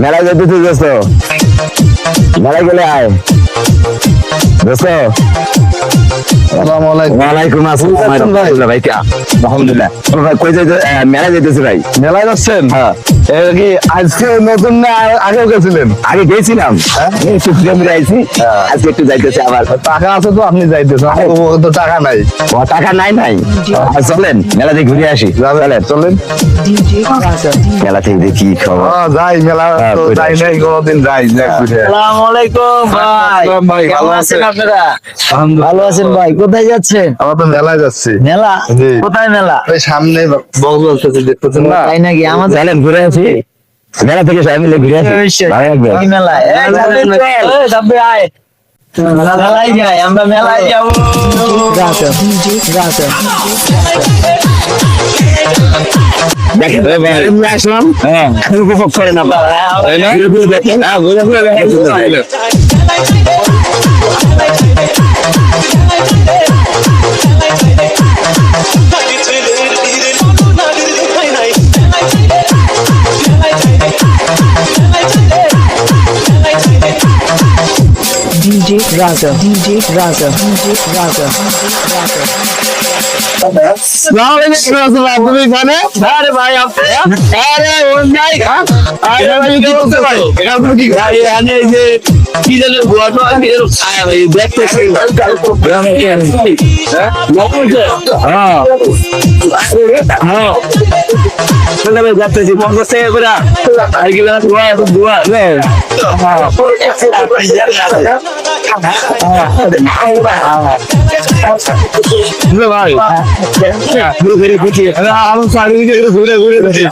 মেলায় যেতেছি দোস্ত, মেলায় গেলে আয় দোস্ত। ওয়ালাইকুম আসসালাম ভাই। আলহামদুলিল্লাহ। কই যাইতে? মেলায় যেতেছি ভাই। মেলায় যাচ্ছেন? হ্যাঁ। কি আজকে নতুন না আগেও গেছিলেন? আগে গেছিলাম, একটু ফ্রেন্ডরা আইছি, আজকে একটু যাইতেছি আবার। টাকা আছে তো আপনি যাইতেছেন, আমার তো টাকা নাই। ও টাকা নাই নাই, আর চলেন মেলা থেকে ঘুরে আসি। চলেন চলেন মেলা থেকে দেখি খবর। যাই, মেলা তো ঘুরে যাই আসি। নাই কোনোদিন, যাই ঘুরে। আসসালামু আলাইকুম ভাই। ভাই ভালো কেমন আছেন? আছেন আপনারা? ভালো আছেন ভাই। কোথায় যাচ্ছেন? আমরা তো মেলায় যাচ্ছি। মেলা? জি। কোথায় মেলা? ওই সামনে বক্স বলতেছে, দেখতেছেন না? তাই নাকি? আমাদের চলেন ঘুরে আসি, মেলা থেকে সবাই মিলে ঘুরে আসি। ভালো লাগবে। কি মেলা? এই যাবে চল। এই যাবে আয়। মেলায় যাই, আমরা মেলায় যাবো। দেখেন আমি আসলাম, উপভোগ করেন আপনারা, তাই না? ঘুরে ঘুরে দেখেন, ঘুরে ঘুরে দেখেন। তুমি এখানে? আরে ভাই আপনি? আরে ওর নাই। আরে ভাই কি করতে ভাই? এখানে কি ভাই এখানে এই যে কি যেন ঘটনা কি যেন খায় ভাই, দেখতেছি। যাচ্ছি পঞ্চাশ টাকা করে আর কি দোয়া ভাই? ঘুরে ঘুরে আরো চারিদিকে ঘুরে ঘুরে দেখি।